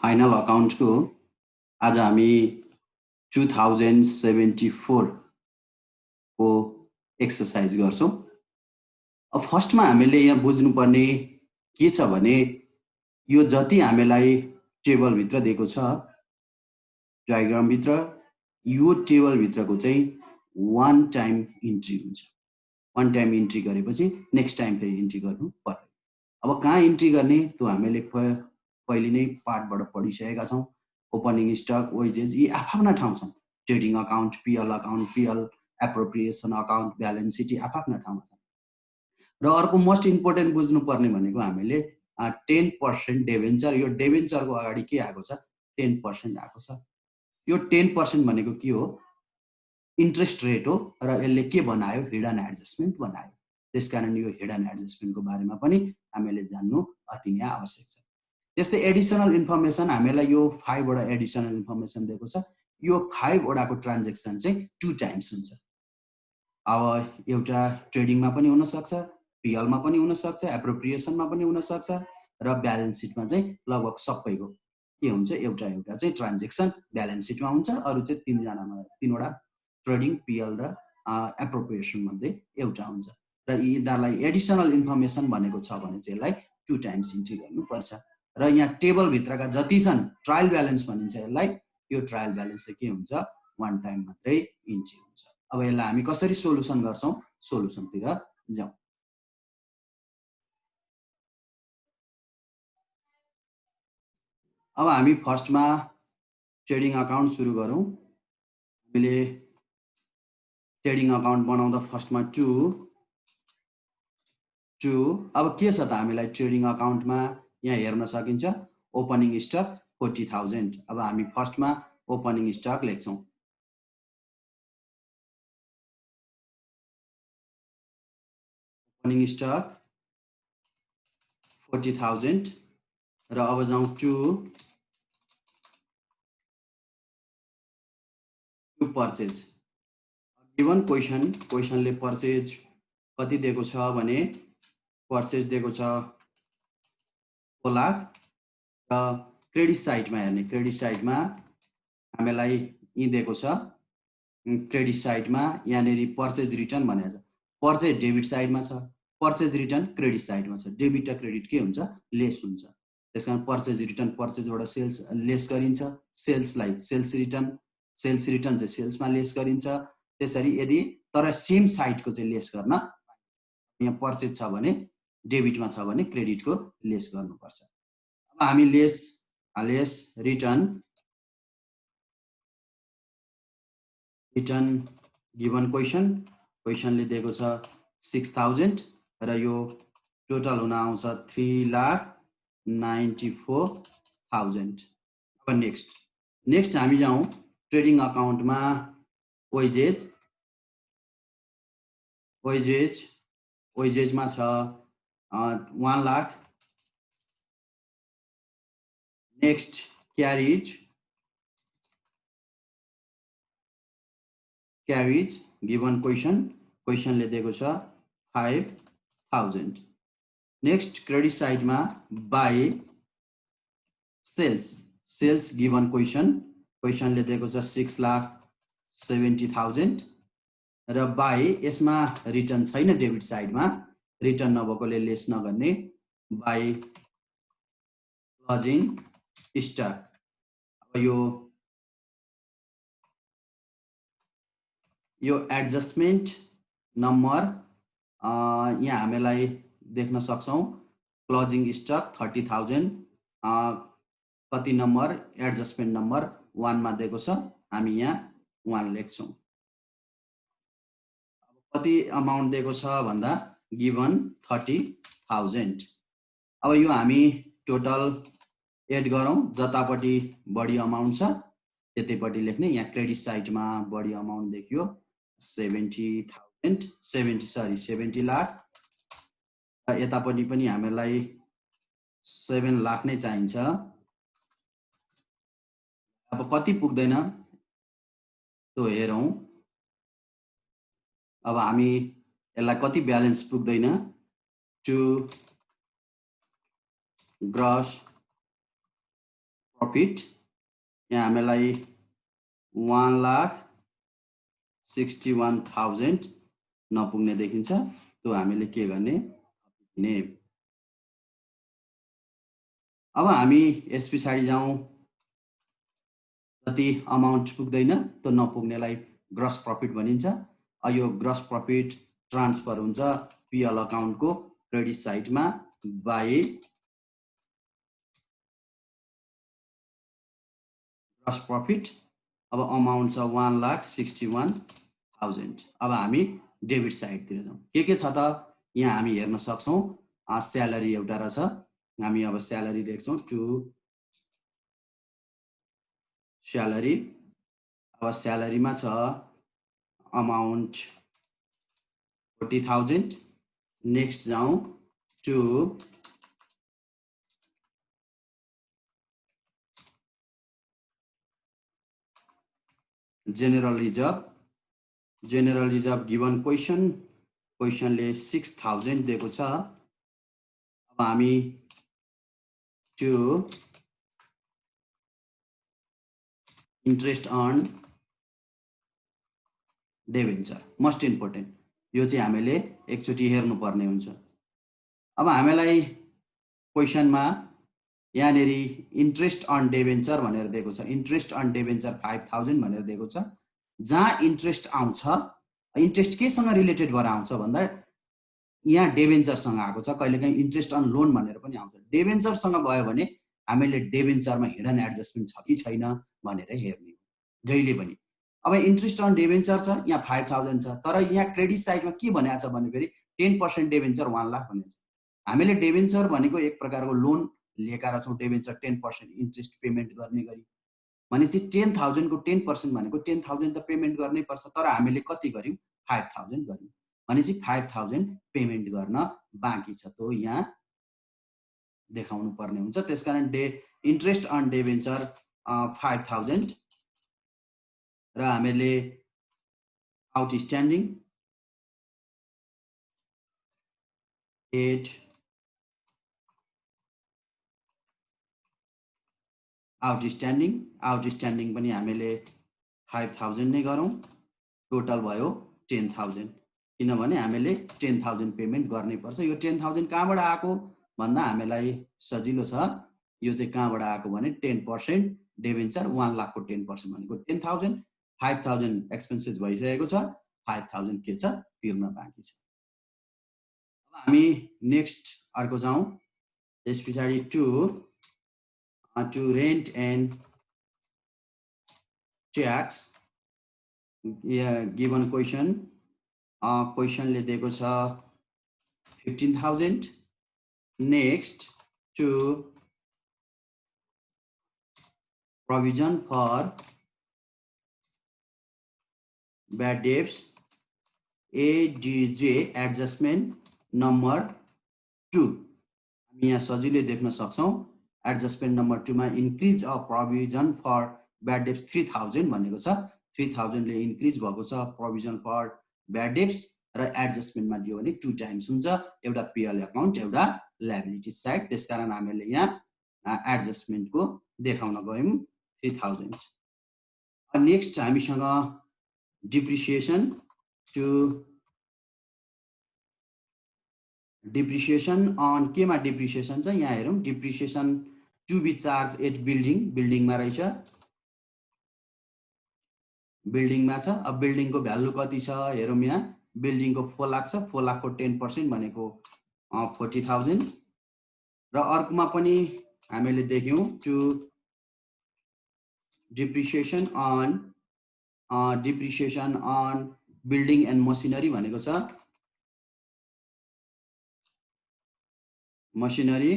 Final अकाउन्टको आज हामी 2074 को एक्सरसाइज गर्छौं। अब फर्स्टमा हामीले यहाँ बुझ्नुपर्ने के छ भने यो जति हामीलाई टेबल भित्र दिएको छ डायग्राम भित्र यो टेबल भित्रको चाहिँ वान टाइम इन्ट्री हुन्छ। वान टाइम इन्ट्री गरेपछि नेक्स्ट टाइम फेरि इन्ट्री गर्नु पर्दैन। अब कहाँ इन्ट्री गर्ने त्यो हामीले पहिले नै पार्टबाट पढिसकेका छौं। ओपनिङ स्टक वेजेस यी आफ्ना ठाउँ छन्। Trading account, PL appropriation account, balance seat आफ्ना ठाउँमा छन्। र अर्को मोस्ट इम्पोर्टेन्ट बुझ्नु पर्ने भनेको हामीले 10% डेभेन्चर, यो डेभेन्चरको अगाडि के आएको छ 10% आएको छ। यो 10% भनेको के हो इन्ट्रेस्ट रेट हो र यसले के बनायो हिडन एडजस्टमेन्ट बनायो। त्यसकारण यो हिडन एडजस्टमेन्टको बारेमा पनि हामीले जान्नु अति नै आवश्यक छ। त्यस्तै एडिसनल इन्फर्मेसन हामीलाई यो 5 वटा एडिसनल इन्फर्मेसन दिएको छ। यो 5 वटाको ट्रान्ज्याक्सन चाहिँ 2 टाइम्स हुन्छ। अब एउटा ट्रेडिङमा पनि हुन सक्छ, पिएलमा पनि हुन सक्छ, एप्रोप्रिएसनमा पनि हुन सक्छ र ब्यालेन्स सिटमा चाहिँ लगभग सबैको के हुन्छ एउटा चाहिँ ट्रान्ज्याक्सन ब्यालेन्स सिटमा हुन्छ, अरु चाहिँ तीनवटा ट्रेडिङ, पिएल र एप्रोप्रिएसन मध्ये एउटा हुन्छ। र यिनीहरुलाई एडिसनल इन्फर्मेसन भनेको छ भने चाहिँ यसलाई 2 टाइम्स इन्ट्री गर्नुपर्छ। र यहाँ टेबल भित्रका जति छन् ट्रायल ब्यालेन्स भनिन्छ यसलाई। यो ट्रायल ब्यालेन्स चाहिँ के हुन्छ 1 टाइम मात्रै इन्ट्री हुन्छ। अब यसलाई हामी कसरी सोलुसन गर्छौं सोलुसनतिर जाउँ। अब हामी फर्स्टमा ट्रेडिङ अकाउन्ट सुरु गरौँ। हामीले ट्रेडिङ अकाउन्ट बनाउँदा फर्स्टमा 2 अब के छ त हामीलाई ट्रेडिङ अकाउन्टमा यहाँ हेर्न सकिन्छ ओपनिङ स्टक 40,000। अब हामी फर्स्टमा ओपनिङ स्टक लेख्छौं। ओपनिङ स्टक 40,000 र अब जाउँ 2 पर्चेज। गिवन क्वेशनले पर्चेज कति दिएको छ भने पर्चेज दिएको छ 4 लाख र क्रेडिट साइडमा हेर्ने क्रेडिट साइडमा हामीलाई यी दिएको छ। क्रेडिट साइडमा यहाँनेरि पर्चेज रिटर्न भनेको छ। पर्चेज डेबिट साइडमा छ, पर्चेज रिटर्न क्रेडिट साइडमा छ। डेबिट र क्रेडिट के हुन्छ लेस हुन्छ। त्यसकारण पर्चेज रिटर्न पर्चेजबाट सेल्स लेस गरिन्छ, सेल्सलाई सेल्स रिटर्न चाहिँ सेल्समा लेस गरिन्छ। त्यसरी यदि तर सेम साइडको चाहिँ लेस गर्न यहाँ पर्चेज छ भने डेबिटमा छ भने क्रेडिटको लेस गर्नुपर्छ। अब हामी लेस रिटर्न गिवन क्वेशनले दिएको छ 6,000 र यो टोटल हुन आउँछ 3,94,000। अब नेक्स्ट हामी जाउँ ट्रेडिङ अकाउन्टमा वेजेजमा छ 1 लाख। नेक्स्ट क्यारिज गिवन क्वेशनले दिएको छ 5,000। नेक्स्ट क्रेडिट साइडमा बाई सेल्स गिवन क्वेशनले दिएको छ 6,70,000 र बाई यसमा रिटर्न छैन डेबिट साइडमा, रिटर्न नभएकोले लेस नगर्ने बाई क्लोजिङ स्टक। अब यो एडजस्टमेन्ट नम्बर यहाँ हामीलाई देख्न सक्छौं। क्लोजिङ स्टक 30,000 कति नम्बर एडजस्टमेन्ट नम्बर 1 मा दिएको छ। हामी यहाँ 1 लेख्छौं। कति अमाउन्ट दिएको छ भन्दा गिवन 30,000। अब यो हामी टोटल एड गरौँ। जतापट्टि बढी अमाउन्ट छ त्यतैपट्टि लेख्ने। यहाँ क्रेडिट साइडमा बढी अमाउन्ट देखियो 70 लाख र यतापट्टि पनि हामीलाई 7 लाख नै चाहिन्छ। अब कति पुग्दैन त्यो हेरौं। अब हामी यसलाई कति ब्यालेन्स पुग्दैन टु ग्रस प्रॉफिट यहाँ हामीलाई 1,61,000 नपुग्ने देखिन्छ त्यो हामीले के गर्ने थपिदिने अब हामी यस पछाडि जाउँ जति अमाउन्ट पुग्दैन त्यो नपुग्नेलाई ग्रस प्रॉफिट भनिन्छ यो ग्रस प्रॉफिट ट्रान्सफर हुन्छ पीएल अकाउन्टको क्रेडिट साइडमा बाइ ग्रस प्रॉफिट अब अमाउन्ट छ 1,61,000 अब हामी डेबिट साइडतिर जाउँ के छ त यहाँ हामी हेर्न सक्छौं स्यालेरी एउटा रहेछ हामी अब स्यालेरी लेख्छौं टु स्यालेरी अब स्यालेरीमा छ अमाउन्ट 40,000 नेक्स्ट जाउँ टु general reserve given क्वेशनले 6,000 दिएको छ अब हामी to interest on debenture most important यो चाहिँ हामीले एकचोटी हेर्नु पर्ने हुन्छ अब हामीलाई क्वेशनमा यहाँनेरि इन्ट्रेस्ट अन डिबेन्चर भनेर दिएको छ इन्ट्रेस्ट अन डिबेन्चर 5,000 भनेर दिएको छ जहाँ इन्ट्रेस्ट आउँछ इन्ट्रेस्ट केसँग रिलेटेड भएर आउँछ भन्दा यहाँ डिबेन्चरसँग आएको छ कहिलेकाहीँ इन्ट्रेस्ट अन लोन भनेर पनि आउँछ डिबेन्चरसँग भयो भने हामीले डिबेन्चरमा हिडन एडजस्टमेन्ट छ कि छैन भनेर हेर्ने जहिले पनि अब इन्ट्रेस्ट अन डिबेन्चर छ यहाँ 5,000 छ तर यहाँ क्रेडिट साइडमा के भनेको छ भने फेरि 10% डिबेन्चर 1 लाख भनेको छ हामीले डिबेन्चर भनेको एक प्रकारको लोन लिएका रहेछौं डिबेन्चर 10% इन्ट्रेस्ट पेमेन्ट गर्ने गरी भनेपछि 10,000 को 10% भनेको 10,000 त पेमेन्ट गर्नै पर्छ तर हामीले कति गर्यौं 5,000 गर्यौं भनेपछि 5,000 पेमेन्ट गर्न बाँकी छ त्यो यहाँ देखाउनु पर्ने हुन्छ त्यसकारण इन्ट्रेस्ट अन डिबेन्चर 5,000 र हामीले आउटस्ट्यान्डिङ 8 आउटस्ट्यान्डिङ पनि हामीले 5,000 नै गरौँ टोटल भयो 10,000 किनभने हामीले 10,000 पेमेन्ट गर्नै पर्छ यो 10,000 कहाँबाट आएको भन्दा हामीलाई सजिलो छ यो चाहिँ कहाँबाट आएको भने 10% डिबेन्चर 1 लाख को 10% भनेको 10,000 5,000 एक्सपेन्सेस भइसकेको छ 5,000 के छ तिर्न बाँकी छ अब हामी नेक्स्ट अर्को जाउँ यस पछाडि to rent and tax given क्वेशनले दिएको छ 15,000 next to provision for bad debts ADJ adjustment number 2 हामी यहाँ सजिलै देख्न सक्छौं एडजस्टमेन्ट नम्बर 2 मा increase of provision for bad debts 3,000 भनेको छ 3,000 ले इन्क्रिज भएको छ प्रोभिजन फर ब्याड डेब्ट्स र एडजस्टमेन्टमा दियो भने 2 टाइम्स हुन्छ एउटा पीएल अकाउन्ट एउटा लायबिलिटी साइड त्यसकारण हामीले यहाँ एडजस्टमेन्टको देखाउन गयौं 3,000 नेक्स्ट हामीसँग डिप्रिसिएसन टु डिप्रिसिएसन अन केमा डिप्रिसिएसन छ यहाँ हेरौं depreciation to be charge at बिल्डिङमा रहेछ बिल्डिङमा छ अब बिल्डिङको भ्यालु कति छ हेरौं यहाँ बिल्डिङको 4 लाख छ 4 लाख को 10% भनेको 40,000 र अर्कोमा पनि हामीले देख्यौं to depreciation on building and machinery भनेको छ मसिनरी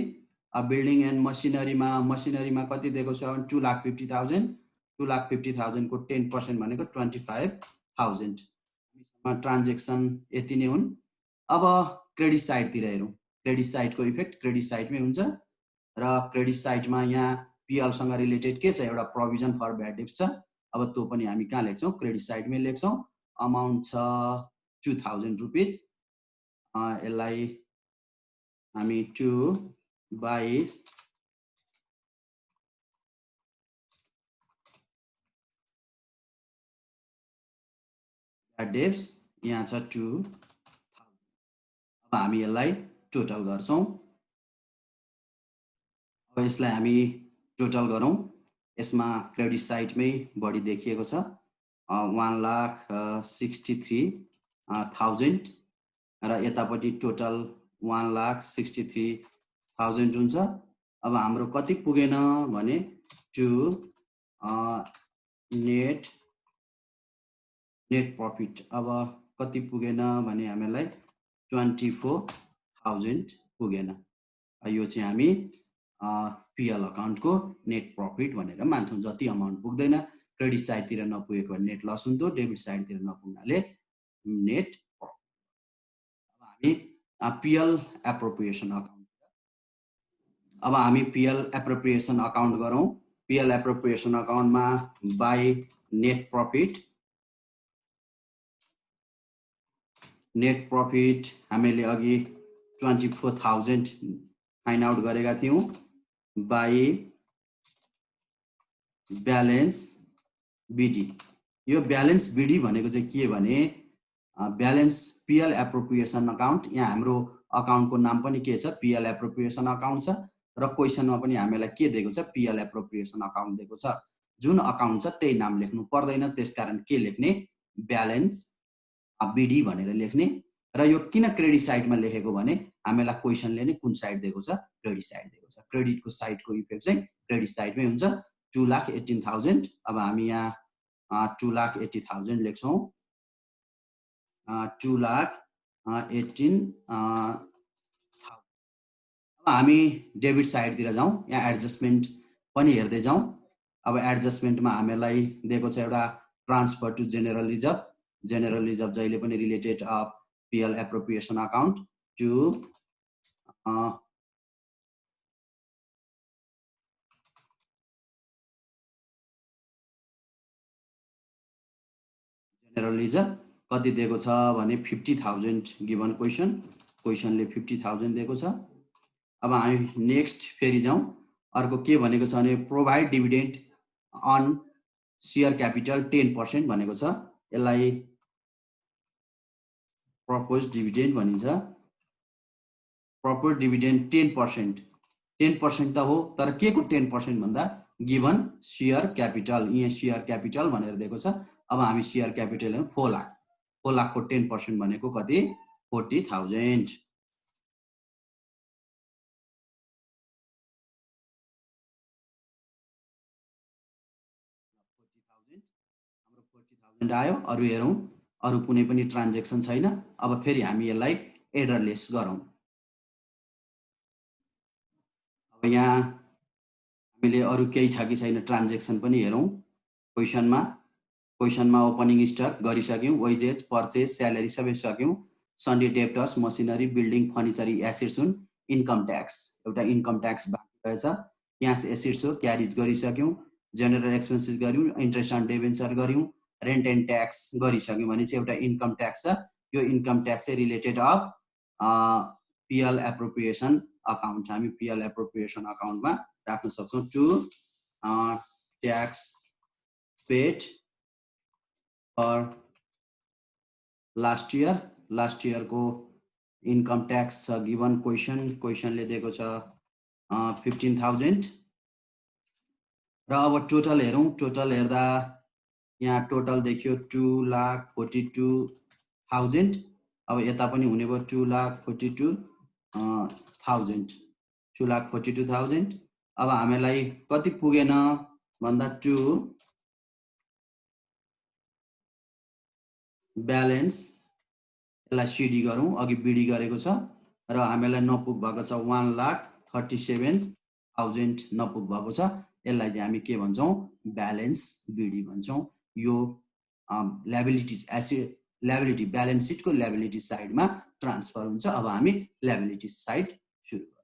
बिल्डिङ एन्ड मसिनरीमा कति दिएको छ 2,50,000 को 10% भनेको 25,000 ट्रान्ज्याक्सन यति नै हुन् अब क्रेडिट साइडतिर हेरौं क्रेडिट साइडको इफेक्ट क्रेडिट साइडमै हुन्छ र क्रेडिट साइडमा यहाँ पीएल सँग रिलेटेड के छ एउटा प्रोभिजन फर ब्याड डेब्ट्स छ अब त्यो पनि हामी कहाँ लेख्छौं क्रेडिट साइडमै लेख्छौं अमाउन्ट छ 2,000 रुपैयाँ यसलाई हामी 2 बाइ ब्याड डेब्स यहाँ छ 2000। अब हामी यसलाई टोटल गर्छौं। अब यसलाई हामी टोटल गरौँ। यसमा क्रेडिट साइडमै बढी देखिएको छ 1,63,000 र यतापट्टि टोटल 1,63,000 हुन्छ। अब हाम्रो कति पुगेन भने टु नेट प्रॉफिट। अब कति पुगेन भने हामीलाई 24,000 पुगेन। यो चाहिँ हामी पिएल अकाउन्टको नेट प्रॉफिट भनेर मान्छौं। जति अमाउन्ट पुग्दैन क्रेडिट साइडतिर नपुगेको भने नेट लस हुन्थ्यो, डेबिट साइडतिर नपुग्नाले नेट प्रॉफिट। अब हामी पिएल एप्रोप्रिएसन अकाउन्ट। अब हामी पिएल एप्रोप्रिएसन अकाउन्ट गरौँ। पिएल एप्रोप्रिएसन अकाउन्टमा बाई नेट प्रॉफिट हामीले अघि 24,000 फाइन्ड आउट गरेका थियौं। By balance BD. यो ब्यालेन्स बीडी भनेको चाहिँ के भने ब्यालेन्स पिएल एप्रोप्रिएसन अकाउन्ट। यहाँ हाम्रो अकाउन्टको नाम पनि के छ पिएल एप्रोप्रिएसन अकाउन्ट छ र क्वेशनमा पनि हामीलाई के दिएको छ पिएल एप्रोप्रिएसन अकाउन्ट दिएको छ। जुन अकाउन्ट छ त्यही नाम लेख्नु पर्दैन, त्यसकारण के लेख्ने ब्यालेन्स बीडी भनेर लेख्ने। र यो किन क्रेडिट साइडमा लेखेको भने हामीलाई क्वेशनले नै कुन साइड दिएको छ क्रेडिट साइड दिएको छ। क्रेडिटको साइडको इफेक्ट चाहिँ क्रेडिट साइडमै हुन्छ 2,18,000। अब हामी यहाँ 2,80,000 लेख्छौं। 2,18,000। अब हामी डेबिट साइडतिर जाउँ। यहाँ एडजस्टमेन्ट पनि हेर्दै जाउँ। अब एडजस्टमेन्टमा हामीलाई दिएको छ एउटा transfer to general reserve. General reserve जहिले पनि related of PL appropriation account to general reserve कति दिएको छ भने 50,000 गिभन क्वेशनले 50,000 दिएको छ। अब हामी नेक्स्ट फेरि जाउँ। अर्को के भनेको छ भने provide dividend on share capital 10% भनेको छ। यसलाई प्रपोज डिभिडेन्ड भनिन्छ। Propose dividend 10%। 10% त हो, तर के को 10% भन्दा गिभन शेयर क्यापिटल। यहाँ शेयर क्यापिटल भनेर दिएको छ। अब हामी शेयर क्यापिटल 4 लाख। 4 लाखको 10% भनेको कति 40,000। हाम्रो 40,000 आयो। अरु हेरौँ, अरु कुनै पनि ट्रान्ज्याक्सन छैन। अब फेरि हामी यसलाई एडरलेस गरौँ। अब यहाँ हामीले अरु केही छ कि छैन ट्रान्ज्याक्सन पनि हेरौँ। क्वेशनमा ओपनिङ स्टक गरिसक्यौं, वेजेस पर्चेज स्यालेरी सबै सक्यौं। Sundry debtors machinery building furniture assets हुन्। इन्कम ट्याक्स एउटा इन्कम ट्याक्स बाँकी रहेछ। क्यास एसेट्स हो क्यारेज गरिसक्यौं। जेनरल एक्सपेन्सेस गर्यौं, इन्ट्रेस्ट अन डिबेन्चर गर्यौं, रेन्ट एन्ड ट्याक्स गरिसक्यौं भने चाहिँ एउटा इन्कम ट्याक्स छ। यो इन्कम ट्याक्स चाहिँ related of PL appropriation account. हामी पिएल एप्रोप्रिएसन अकाउन्टमा राख्न सक्छौं। To tax paid for last year को इन्कम ट्याक्स छ गिभन क्वेशनले दिएको छ 15,000। र अब टोटल हेरौँ। टोटल हेर्दा यहाँ टोटल देखियो 2,42,000। अब यता पनि हुने भयो 2,42,000। 2,42,000। अब हामीलाई कति पुगेन भन्दा टु ब्यालेन्स। यसलाई सिडी गरौँ, अघि बिडी गरेको छ र हामीलाई नपुग भएको छ 1,37,000 नपुग भएको छ। यसलाई चाहिँ हामी के भन्छौं ब्यालेन्स बिडी भन्छौं। यो ल्याबिलिटी ब्यालेन्स सिटको ल्याबिलिटी साइडमा ट्रान्सफर हुन्छ। अब हामी ल्याबिलिटी साइड सुरु गरौँ।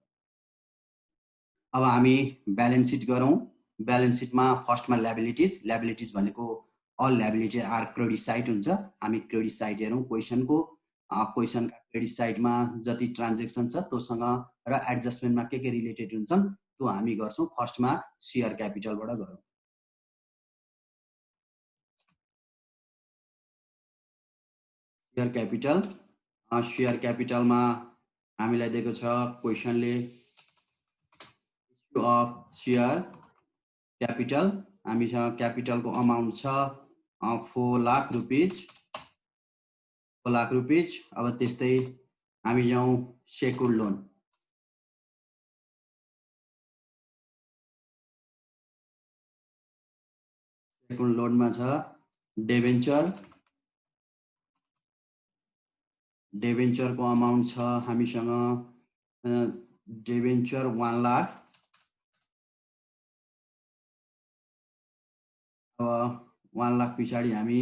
अब हामी ब्यालेन्स सिट गरौँ। ब्यालेन्स सिटमा फर्स्टमा ल्याबिलिटिज भनेको all liability are credit side हुन्छ। हामी क्रेडिट साइड हेरौँ। क्वेशनका क्रेडिट साइडमा जति ट्रान्ज्याक्सन छ त्योसँग र एडजस्टमेन्टमा के रिलेटेड हुन्छन् त्यो हामी गर्छौं। फर्स्टमा शेयर क्यापिटलबाट गरौँ। शेयर क्यापिटलमा हामीलाई दिएको छ क्वेसनले इस्यु अफ शेयर क्यापिटल हामीसँग क्यापिटलको अमाउन्ट छ 4 लाख रुपीज अब त्यस्तै हामी जाउँ सेक्युर्ड लोन सेक्युर्ड लोनमा छ डेभेन्चरको अमाउन्ट छ हामीसँग डेभेन्चर 1 लाख अब 1 लाख पछाडि हामी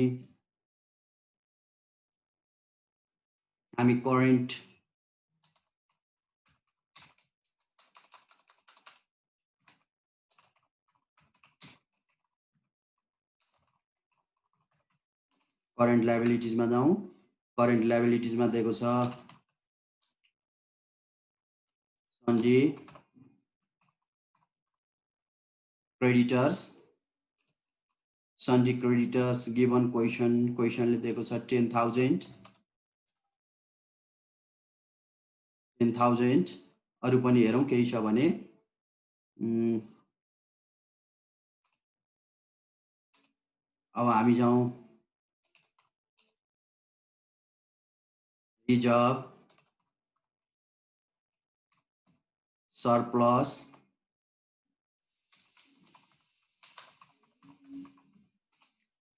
करेन्ट लायबिलिटिजमा जाउँ करेन्ट लायबिलिटिजमा दिएको छ सन्जी क्रेडिटर्स गिवन क्वेसनले दिएको छ 10,000 अरु पनि हेरौँ केही छ भने अब हामी जाउँ रिजर्भ सरप्लस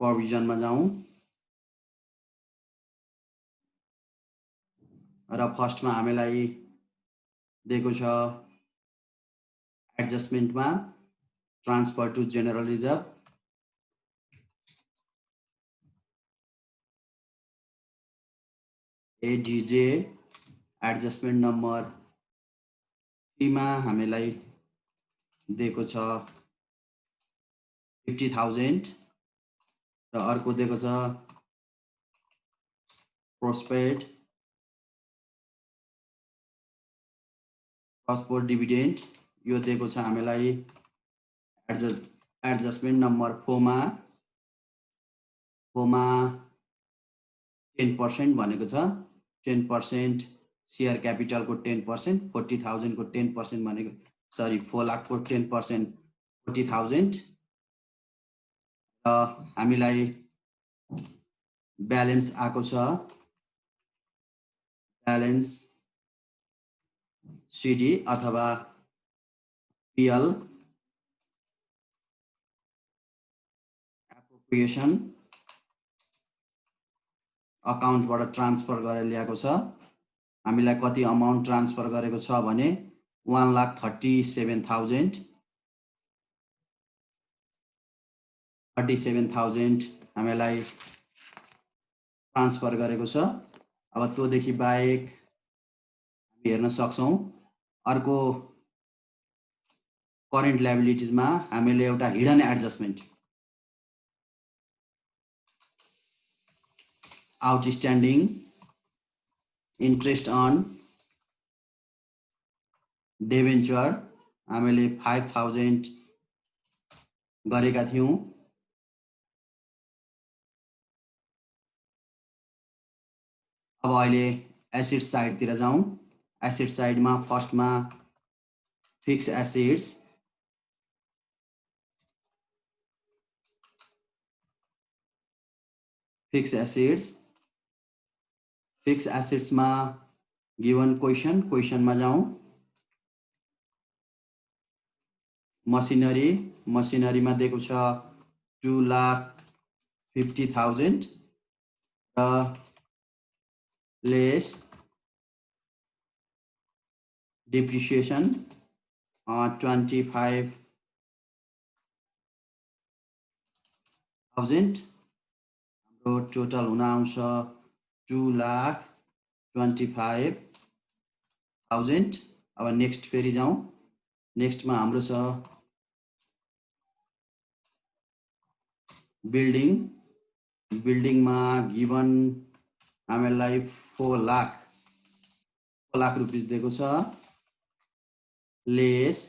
प्रोभिजनमा जाउँ र फर्स्टमा हामीलाई दिएको छ एडजस्टमेन्टमा transfer to general reserve ADJ adjustment number 3 मा हामीलाई दिएको छ 50,000 र अर्को दिएको छ प्रोस्पेक्ट डिभिडेन्ड यो दिएको छ हामीलाई एडजस्टमेन्ट नम्बर 4 मा 10% भनेको छ 10% शेयर क्यापिटलको 10% 40,000 को 10% भनेको सरी 4 लाख को 10% 40,000 र हामीलाई ब्यालेन्स आएको छ ब्यालेन्स सीडी अथवा पीएल एप्रोप्रिएसन अकाउन्टबाट ट्रान्सफर गरेर ल्याएको छ हामीलाई कति अमाउन्ट ट्रान्सफर गरेको छ भने 1,37,000 हामीलाई ट्रान्सफर गरेको छ अब त्योदेखि बाहेक हामी हेर्न सक्छौं अर्को करेन्ट लायबिलिटिजमा हामीले एउटा hidden adjustment outstanding interest on debenture हामीले 5,000 गरेका थियौं अब अहिले एसेट साइडतिर जाउँ एसेट साइडमा फर्स्टमा फिक्स एसेट्स मा गिवन क्वेसनमा जाउँ मसिनरी मा दिएको छ 2,50,000 र लेस depreciation 25,000 हाम्रो टोटल हुन आउँछ 2,25,000 अब नेक्स्ट फेरि जाउँ नेक्स्टमा हाम्रो छ बिल्डिङमा गिवन हामीलाई 4 लाख रुपैयाँ दिएको छ लेस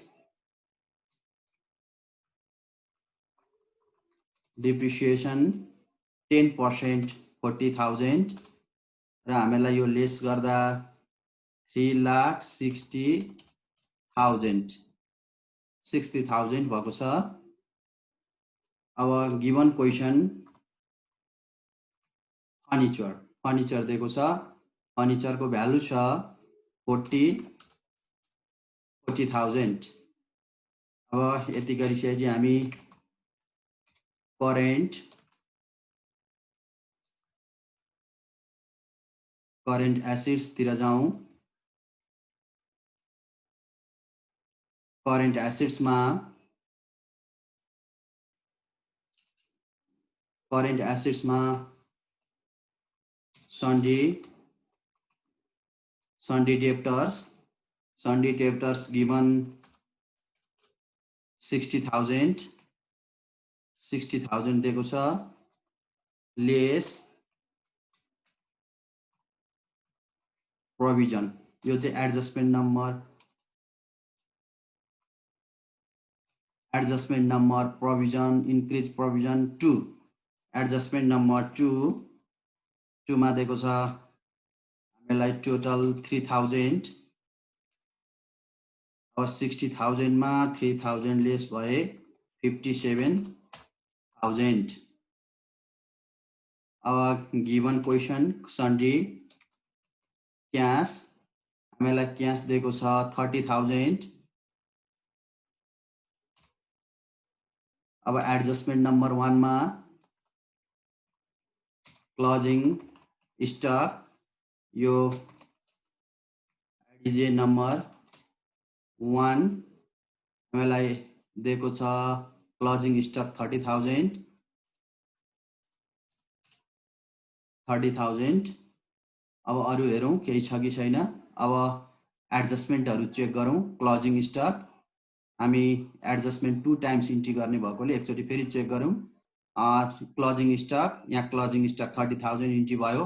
depreciation 10% 40,000 र हामीलाई यो लेस गर्दा 3,60,000 भएको छ। अब गिवन क्वेसन फर्निचर दिएको छ। फर्निचरको भ्यालु छ 40,000। अब यति गरिसकेपछि हामी करेन्ट एसेट्स तिर जाउँ। करेन्ट एसेट्स मा सन्डी डेप्टर्स गिवन 60,000 दिएको छ। लेस प्रोभिजन, यो चाहिँ adjustment number provision increase provision 2। Adjustment number 2 मा दिएको छ हामीलाई टोटल 3,000। अब 60,000 मा 3,000 लेस भए 57,000। अब गिवन क्वेसन सन्डी क्याश, हामीलाई क्याश दिएको छ 30,000। अब एडजस्टमेन्ट नम्बर 1 मा क्लोजिङ स्टक, यो एडिजे नम्बर 1 हामीलाई दिएको छ क्लोजिङ स्टक 30,000। अब अरु हेरौँ केही छ कि छैन। अब एडजस्टमेन्टहरु चेक गरौँ। क्लोजिङ स्टक हामी एडजस्टमेन्ट 2 टाइम्स इन्ट्री गर्ने भएकोले एकचोटि फेरि चेक गरौँ। क्लोजिङ स्टक, यहाँ क्लोजिङ स्टक 30,000 इन्ट्री भयो।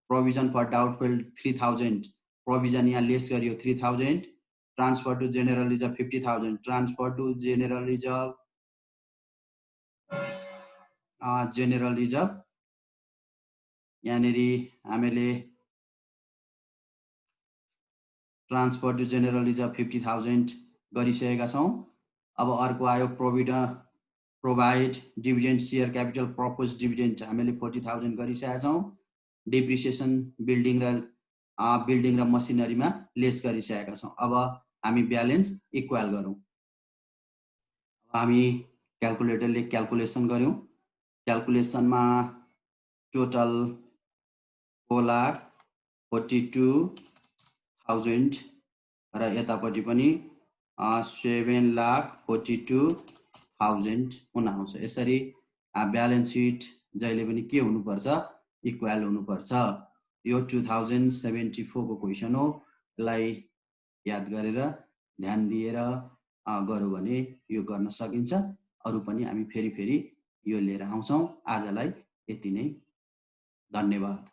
प्रोभिजन फर डाउटफुल 3,000, प्रोभिजन यहाँ लेस गरियो 3,000। Transfer to general reserve 50,000, transfer to general reserve यहाँनेरि हामीले ट्रान्सफर टु जेनरल रिजर्भ 50,000 गरिसकेका छौँ। अब अर्को आयो provide dividend share capital propose dividend, हामीले 40,000 गरिसकेका छौँ। डिप्रिसिएसन बिल्डिङ र मसिनरीमा लेस गरिसकेका छौँ। अब हामी ब्यालेन्स इक्वल गरौँ। हामी क्याल्कुलेटरले क्याल्कुलेसन गर्यौँ। क्याल्कुलेसनमा टोटल 4,42,000 र यतापट्टि पनि 7,42,000 हुन आउँछ। यसरी ब्यालेन्स सिट जहिले पनि के हुनुपर्छ, इक्वल हुनुपर्छ। यो 2074 को क्वेसन हो। यसलाई याद गरेर ध्यान दिएर गरौँ भने यो गर्न सकिन्छ। अरु पनि हामी फेरि यो लिएर आउँछौँ। आजलाई यति नै, धन्यवाद।